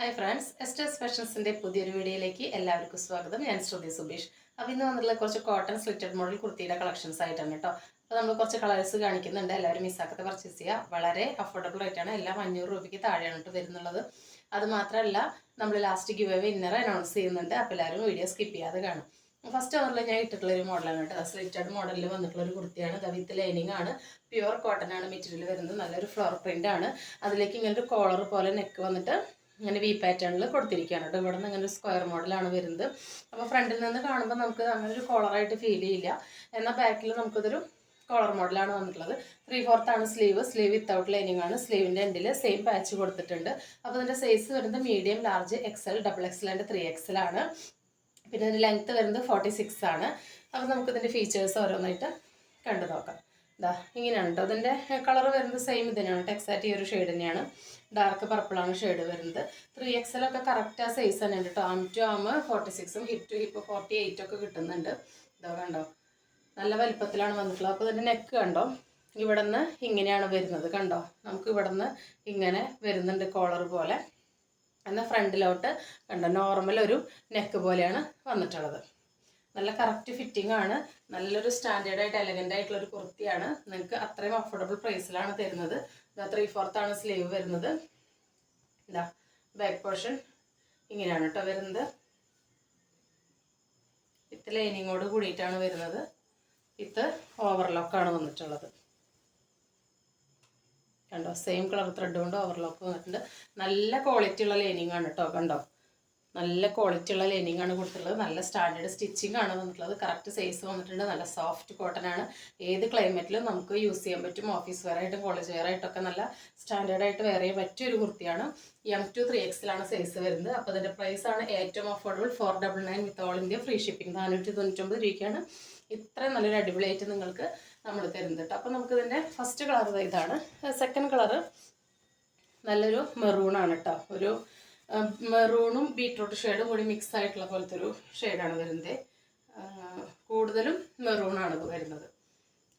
Hi friends, എസ്റ്റേഴ്സ് ഫാഷൻസിൻ്റെ പുതിയൊരു വീഡിയോയിലേക്ക് എല്ലാവർക്കും സ്വാഗതം. ഞാൻ ശ്രുതി സുബീഷ്. അപ്പോൾ ഇന്ന് വന്നിട്ടുള്ള കുറച്ച് കോട്ടൺ സ്ലിറ്റഡ് മോഡൽ കുർത്തിയുടെ കളക്ഷൻസ് ആയിട്ടാണ് കേട്ടോ. അപ്പോൾ നമ്മൾ കുറച്ച് കളേഴ്സ് കാണിക്കുന്നുണ്ട്. എല്ലാവരും മിസ്സാക്കാതെ പർച്ചേസ് ചെയ്യുക. വളരെ അഫോർഡബിൾ റേറ്റാണ്. എല്ലാം 500 രൂപയ്ക്ക് താഴെയാണ് കേട്ടോ വരുന്നുള്ളത്. അത് മാത്രമല്ല, നമ്മൾ last give away winner announce ചെയ്യുന്നുണ്ട്. അപ്പോൾ എല്ലാവരും വീഡിയോ സ്കിപ്പ് ചെയ്യാതെ കാണും. ഫസ്റ്റ് വന്നിട്ടുള്ള ഞാൻ ഇട്ടിട്ടുള്ള ഒരു മോഡലാണ് കേട്ടോ. സ്ലിറ്റഡ് മോഡലിൽ വന്നിട്ടുള്ള ഒരു കുർത്തിയാണ്. വിത്ത് ലൈനിങ് ആണ്. പ്യുവർ കോട്ടൺ ആണ് മെറ്റീരിയൽ വരുന്നത്. നല്ലൊരു ഫ്ലോർ പ്രിൻ്റ് ആണ്. അതിലേക്ക് ഇങ്ങനെ ഒരു കോളർ പോലെ നെക്ക് വന്നിട്ട് ഇങ്ങനെ വി പാറ്റേണിൽ കൊടുത്തിരിക്കുകയാണ് കേട്ടോ. ഇവിടെ നിന്ന് ഇങ്ങനെ ഒരു സ്ക്വയർ മോഡലാണ് വരുന്നത്. അപ്പോൾ ഫ്രണ്ടിൽ നിന്ന് കാണുമ്പോൾ നമുക്ക് അങ്ങനെ ഒരു കോളറായിട്ട് ഫീൽ ചെയ്യില്ല. എന്നാൽ ബാക്കിൽ നമുക്കിതൊരു കോളർ മോഡലാണ് വന്നിട്ടുള്ളത്. 3/4 ആണ് സ്ലീവ് വിത്തൗട്ട് ലൈനിങ് ആണ്. സ്ലീവിൻ്റെ എൻഡിൽ സെയിം പാച്ച് കൊടുത്തിട്ടുണ്ട്. അപ്പോൾ ഇതിൻ്റെ സൈസ് വരുന്നത് medium, large, XL, XXL and 3XL ആണ്. പിന്നെ ഇതിൻ്റെ ലെങ്ത്ത് വരുന്നത് 46 ആണ്. അപ്പോൾ നമുക്കിതിൻ്റെ ഫീച്ചേഴ്സ് ഓരോന്നായിട്ട് കണ്ടു നോക്കാം. ഇങ്ങനെയാണ് കേട്ടോ. അതിൻ്റെ കളർ വരുന്നത് സെയിം തന്നെയാണ്. എക്സാക്റ്റ് ഈ ഒരു ഷെയ്ഡ് തന്നെയാണ്. ഡാർക്ക് പർപ്പിളാണ് ഷെയ്ഡ് വരുന്നത്. 3XL ഒക്കെ കറക്റ്റ് ആ സൈസ് തന്നെയുണ്ട് കേട്ടോ. ആം ടു ആം 46ഉം ഹിപ്പ് ടു ഹിപ്പ് 48 ഒക്കെ കിട്ടുന്നുണ്ട്. ഇതോ കണ്ടോ, നല്ല വലിപ്പത്തിലാണ് വന്നിട്ടുള്ളത്. അപ്പോൾ ഇതിൻ്റെ നെക്ക് കണ്ടോ, ഇവിടെ നിന്ന് ഇങ്ങനെയാണ് വരുന്നത്. കണ്ടോ, നമുക്ക് ഇവിടെ നിന്ന് ഇങ്ങനെ വരുന്നുണ്ട് കോളർ പോലെ. എന്നാൽ ഫ്രണ്ടിലോട്ട് കണ്ടോ, നോർമൽ ഒരു നെക്ക് പോലെയാണ് വന്നിട്ടുള്ളത്. നല്ല കറക്റ്റ് ഫിറ്റിംഗ് ആണ്. നല്ലൊരു സ്റ്റാൻഡേർഡായിട്ട് എലഗൻ്റ് ആയിട്ടുള്ളൊരു കുർത്തിയാണ്. നിങ്ങൾക്ക് അത്രയും അഫോർഡബിൾ പ്രൈസിലാണ് തരുന്നത്. 3/4 ആണ് സ്ലീവ് വരുന്നത്. ബാക്ക് പോർഷൻ ഇങ്ങനെയാണ് കേട്ടോ വരുന്നത്. വിത്ത് ലൈനിങ്ങോട് കൂടിയിട്ടാണ് വരുന്നത്. വിത്ത് ഓവർലോക്കാണ് വന്നിട്ടുള്ളത്. കണ്ടോ, സെയിം കളർ ത്രെഡ് കൊണ്ട് ഓവർലോക്ക് വന്നിട്ടുണ്ട്. നല്ല ക്വാളിറ്റി ഉള്ള ലൈനിങ് ആണ് കേട്ടോ. കണ്ടോ, നല്ല ക്വാളിറ്റി ഉള്ള ലൈനിങ് ആണ് കൊടുത്തിട്ടുള്ളത്. നല്ല സ്റ്റാൻഡേർഡ് സ്റ്റിച്ചിങ് ആണ് വന്നിട്ടുള്ളത്. കറക്റ്റ് സൈസ് വന്നിട്ടുണ്ട്. നല്ല സോഫ്റ്റ് കോട്ടൺ ആണ്. ഏത് ക്ലൈമറ്റിലും നമുക്ക് യൂസ് ചെയ്യാൻ പറ്റും. ഓഫീസ് വെയർ ആയിട്ടും കോളേജ് വെയർ ആയിട്ടൊക്കെ നല്ല സ്റ്റാൻഡേർഡായിട്ട് വെയർ ചെയ്യാൻ പറ്റിയൊരു കുർത്തിയാണ്. M to 3XL ആണ് സൈസ് വരുന്നത്. അപ്പോൾ അതിൻ്റെ പ്രൈസാണ് ഏറ്റവും affordable 499 with all India free shipping. 499 രൂപയ്ക്കാണ് ഇത്രയും നല്ലൊരു അടിപൊളിയായിട്ട് നിങ്ങൾക്ക് നമ്മൾ തരുന്നത് കേട്ടോ. അപ്പോൾ നമുക്കിതിൻ്റെ ഫസ്റ്റ് കളർ ഇതാണ്. സെക്കൻഡ് കളറ് നല്ലൊരു മെറൂണാണ് കേട്ടോ. ഒരു മെറൂണും ബീട്രൂട്ട് ഷെയ്ഡും കൂടി മിക്സ് ആയിട്ടുള്ള പോലത്തെ ഒരു ഷെയ്ഡാണ് വരുന്നത്. കൂടുതലും മെറൂണാണ് വരുന്നത്.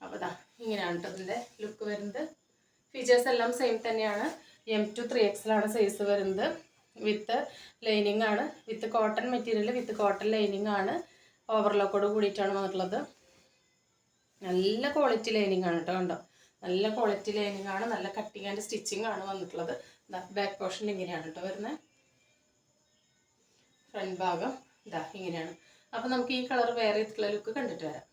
അപ്പോൾ ഇങ്ങനെയാണ് കേട്ടോ ഇതിൻ്റെ ലുക്ക് വരുന്നത്. ഫീച്ചേഴ്സ് എല്ലാം സെയിം തന്നെയാണ്. M to 3XL ആണ് സൈസ് വരുന്നത്. വിത്ത് ലൈനിങ് ആണ്. വിത്ത് കോട്ടൺ മെറ്റീരിയൽ, വിത്ത് കോട്ടൺ ലൈനിങ് ആണ്. ഓവർലോക്കോട് കൂടിയിട്ടാണ് വന്നിട്ടുള്ളത്. നല്ല ക്വാളിറ്റി ലൈനിങ് ആണ് കേട്ടോ. കണ്ടോ, നല്ല ക്വാളിറ്റി ലൈനിങ് ആണ്. നല്ല കട്ടിങ് ആൻഡ് സ്റ്റിച്ചിങ് ആണ് വന്നിട്ടുള്ളത്. ബാക്ക് പോർഷൻ ഇങ്ങനെയാണ് കേട്ടോ വരുന്നത്. ഫ്രണ്ട് ഭാഗം ഇങ്ങനെയാണ്. അപ്പോൾ നമുക്ക് ഈ കളർ വേറെ ചെയ്തിട്ടുള്ള ലുക്ക് കണ്ടിട്ട് വരാം.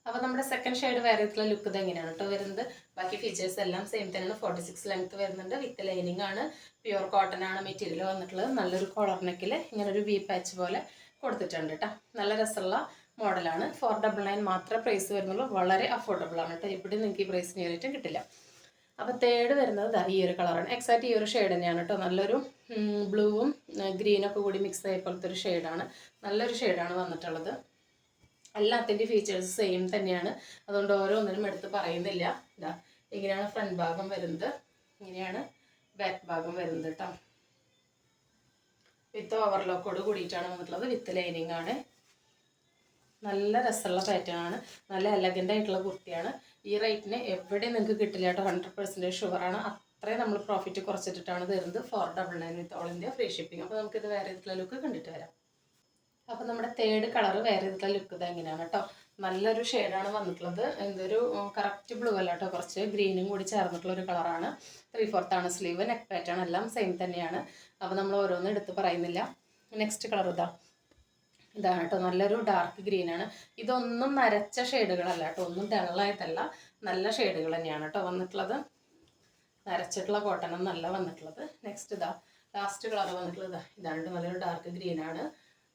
അപ്പോൾ നമ്മുടെ സെക്കൻഡ് ഷെയ്ഡ് വേറെ ചെയ്തിട്ടുള്ള ലുക്ക് ഇത് എങ്ങനെയാണ് കേട്ടോ വരുന്നത്. ബാക്കി ഫീച്ചേഴ്സ് എല്ലാം സെയിം തന്നെയാണ്. 46 ലെങ്ത് വരുന്നുണ്ട്. വിത്ത് ലൈനിങ് ആണ്. പ്യുവർ കോട്ടൺ ആണ് മെറ്റീരിയൽ വന്നിട്ടുള്ളത്. നല്ലൊരു കോളർ നെക്കിൽ ഇങ്ങനൊരു വി പാച്ച് പോലെ കൊടുത്തിട്ടുണ്ട് കേട്ടോ. നല്ല രസമുള്ള മോഡലാണ്. 499 മാത്രമേ പ്രൈസ് വരുന്നുള്ളൂ. വളരെ അഫോർഡബിൾ ആണ് കേട്ടോ. ഇവിടെ നിങ്ങൾക്ക് ഈ പ്രൈസ് നേരിട്ടും കിട്ടില്ല. അപ്പോൾ തേർഡ് വരുന്നത് ഈ ഒരു കളറാണ്. എക്സാക്റ്റ് ഈ ഒരു ഷെയ്ഡ് തന്നെയാണ് കേട്ടോ. നല്ലൊരു ബ്ലൂവും ഗ്രീനൊക്കെ കൂടി മിക്സ് ആയ പോലത്തെ ഒരു ഷെയ്ഡാണ്. നല്ലൊരു ഷെയ്ഡാണ് വന്നിട്ടുള്ളത്. എല്ലാത്തിൻ്റെ ഫീച്ചേഴ്സ് സെയിം തന്നെയാണ്. അതുകൊണ്ട് ഓരോന്നിനും എടുത്ത് പറയുന്നില്ല. ഇങ്ങനെയാണ് ഫ്രണ്ട് ഭാഗം വരുന്നത്. ഇങ്ങനെയാണ് ബാക്ക് ഭാഗം വരുന്നത് കേട്ടോ. വിത്ത് ഓവർലോക്കോട് കൂടിയിട്ടാണ് വന്നിട്ടുള്ളത്. വിത്ത് ലൈനിങ് ആണ്. നല്ല രസമുള്ള പാറ്റേൺ ആണ്. നല്ല എലഗൻ്റ് ആയിട്ടുള്ള കുർത്തിയാണ്. ഈ റേറ്റിന് എവിടെയും നിങ്ങൾക്ക് കിട്ടില്ല കേട്ടോ. 100% ഷുവറാണ്. അത്രയും നമ്മൾ പ്രോഫിറ്റ് കുറച്ചിട്ടാണ് തരുന്നത്. 499 with all India free shipping. അപ്പോൾ നമുക്കിത് വേറെ ചെയ്തിട്ടുള്ള ലുക്ക് കണ്ടിട്ട് വരാം. അപ്പോൾ നമ്മുടെ തേർഡ് കളർ വേറെ ചെയ്തിട്ടുള്ള ലുക്ക് ഇത് എങ്ങനെയാണ് കേട്ടോ. നല്ലൊരു ഷെയ്ഡാണ് വന്നിട്ടുള്ളത്. എന്തൊരു കറക്റ്റ് ബ്ലൂ അല്ല കേട്ടോ, കുറച്ച് ഗ്രീനും കൂടി ചേർന്നിട്ടുള്ള ഒരു കളറാണ്. 3/4 ആണ് സ്ലീവ്. നെക്ക് പാറ്റേൺ എല്ലാം സെയിം തന്നെയാണ്. അപ്പോൾ നമ്മൾ ഓരോന്നും എടുത്ത് പറയുന്നില്ല. നെക്സ്റ്റ് കളർ ഇതാണ് കേട്ടോ. നല്ലൊരു ഡാർക്ക് ഗ്രീനാണ്. ഇതൊന്നും നരച്ച ഷെയ്ഡുകളല്ല കേട്ടോ. ഒന്നും ഡള്ളായിട്ടല്ല, നല്ല ഷെയ്ഡുകൾ തന്നെയാണ് കേട്ടോ വന്നിട്ടുള്ളത്. നരച്ചിട്ടുള്ള കോട്ടൺ ഒന്നല്ല വന്നിട്ടുള്ളത്. നെക്സ്റ്റ് ലാസ്റ്റ് കളർ വന്നിട്ടുള്ളത് ഇതാണ്. നല്ലൊരു ഡാർക്ക് ഗ്രീനാണ്.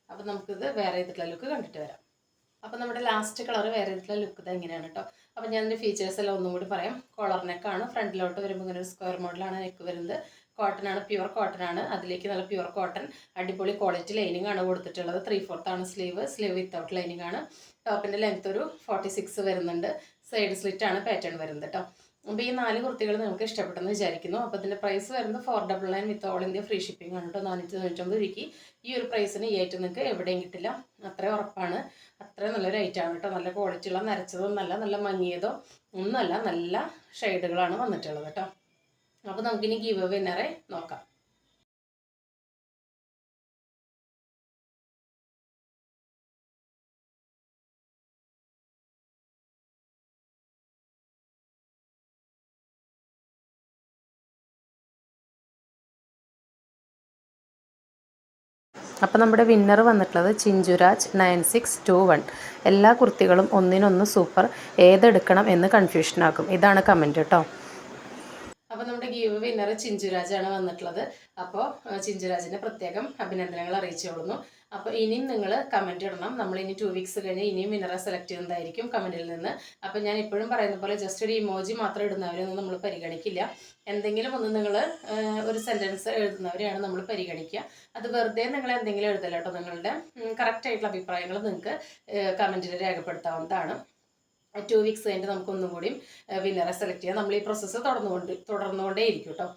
അപ്പോൾ നമുക്കിത് വേറെ ചെയ്തിട്ടുള്ള ലുക്ക് കണ്ടിട്ട് വരാം. അപ്പോൾ നമ്മുടെ ലാസ്റ്റ് കളർ വേറെ ചെയ്തിട്ടുള്ള ലുക്ക് ഇത് എങ്ങനെയാണ് കേട്ടോ. അപ്പോൾ ഞാൻ ഇതിൻ്റെ ഫീച്ചേഴ്സ് എല്ലാം ഒന്നും കൂടി പറയാം. കോളർ നെക്കാണ്. ഫ്രണ്ടിലോട്ട് വരുമ്പോൾ ഇങ്ങനെ ഒരു സ്ക്വയർ മോഡലാണ് നെക്ക് വരുന്നത്. കോട്ടൺ ആണ്, പ്യുവർ കോട്ടൺ ആണ്. അതിലേക്ക് നല്ല പ്യുവർ കോട്ടൺ അടിപൊളി ക്വാളിറ്റി ലൈനിങ് ആണ് കൊടുത്തിട്ടുള്ളത്. 3/4 ആണ് സ്ലീവ് വിത്തൗട്ട് ലൈനിങ് ആണ്. ടോപ്പിൻ്റെ ലെങ്ത് ഒരു 46 വരുന്നുണ്ട്. സൈഡ് സ്ലിറ്റ് ആണ് പാറ്റേൺ വരുന്നത് കേട്ടോ. അപ്പോൾ ഈ 4 കുർത്തികൾ നിങ്ങൾക്ക് ഇഷ്ടപ്പെട്ടെന്ന് വിചാരിക്കുന്നു. അപ്പോൾ ഇതിൻ്റെ പ്രൈസ് വരുന്നത് 499 with all India free shipping ആണ് കേട്ടോ. 499 രൂപയ്ക്ക് ഈ ഒരു പ്രൈസിന് ഈ ഐറ്റം നിങ്ങൾക്ക് എവിടെയും കിട്ടില്ല. അത്രയും ഉറപ്പാണ്. അത്രയും നല്ലൊരു ഐറ്റമാണ് കേട്ടോ. നല്ല ക്വാളിറ്റിയുള്ള നരച്ചതൊന്നല്ല, നല്ല മങ്ങിയതോ ഒന്നുമല്ല, നല്ല ഷെയ്ഡുകളാണ് വന്നിട്ടുള്ളത് കേട്ടോ. അപ്പോൾ നമുക്കിനി ഗിവ് വിന്നറെ നോക്കാം. അപ്പോൾ നമ്മുടെ വിന്നർ വന്നിട്ടുള്ളത് ചിഞ്ചുരാജ് 9621. എല്ലാ കുർത്തികളും ഒന്നിനൊന്ന് സൂപ്പർ, ഏതെടുക്കണം എന്ന് കൺഫ്യൂഷനാക്കും. ഇതാണ് കമൻറ്റ് കേട്ടോ. അപ്പോൾ നമ്മുടെ ഗീവ് വിന്നർ ചിഞ്ചുരാജാണ് വന്നിട്ടുള്ളത്. അപ്പോൾ ചിഞ്ചുരാജിൻ്റെ പ്രത്യേകം അഭിനന്ദനങ്ങൾ അറിയിച്ചോളുന്നു. അപ്പോൾ ഇനിയും നിങ്ങൾ കമൻറ്റ് ഇടണം. നമ്മൾ ഇനി 2 വീക്സ് കഴിഞ്ഞ് ഇനിയും വിന്നറെ സെലക്ട് ചെയ്യുന്നതായിരിക്കും കമൻറ്റിൽ നിന്ന്. അപ്പോൾ ഞാൻ ഇപ്പോഴും പറയുന്ന പോലെ ജസ്റ്റ് ഒരു ഇമോജി മാത്രം ഇടുന്നവരൊന്നും നമ്മൾ പരിഗണിക്കില്ല. എന്തെങ്കിലും ഒന്ന് നിങ്ങൾ ഒരു സെൻറ്റൻസ് എഴുതുന്നവരെയാണ് നമ്മൾ പരിഗണിക്കുക. അത് വെറുതെ നിങ്ങൾ എന്തെങ്കിലും എഴുതല്ല കേട്ടോ. നിങ്ങളുടെ കറക്റ്റായിട്ടുള്ള അഭിപ്രായങ്ങൾ നിങ്ങൾക്ക് കമൻറ്റിൽ രേഖപ്പെടുത്താവുന്നതാണ്. 2 വീക്സ് കഴിഞ്ഞിട്ട് നമുക്ക് ഒന്നും കൂടി വിന്നറെ സെലക്ട് ചെയ്യാം. നമ്മൾ ഈ പ്രോസസ്സ് തുടർന്നുകൊണ്ടേയിരിക്കും കേട്ടോ.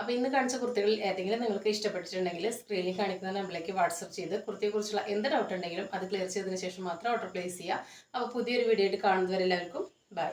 അപ്പോൾ ഇന്ന് കാണിച്ച കുർത്തികളിൽ ഏതെങ്കിലും നിങ്ങൾക്ക് ഇഷ്ടപ്പെട്ടിട്ടുണ്ടെങ്കിൽ സ്ക്രീനിൽ കാണിക്കുന്ന നമ്പറിലേക്ക് വാട്സപ്പ് ചെയ്ത് കുർത്തിയെക്കുറിച്ചുള്ള എന്ത് ഡൗട്ട് ഉണ്ടെങ്കിലും അത് ക്ലിയർ ചെയ്തതിന് ശേഷം മാത്രം ഓർഡർ പ്ലേസ് ചെയ്യുക. അപ്പോൾ പുതിയൊരു വീഡിയോ ആയിട്ട് കാണുന്നവരെല്ലാവർക്കും ബൈ.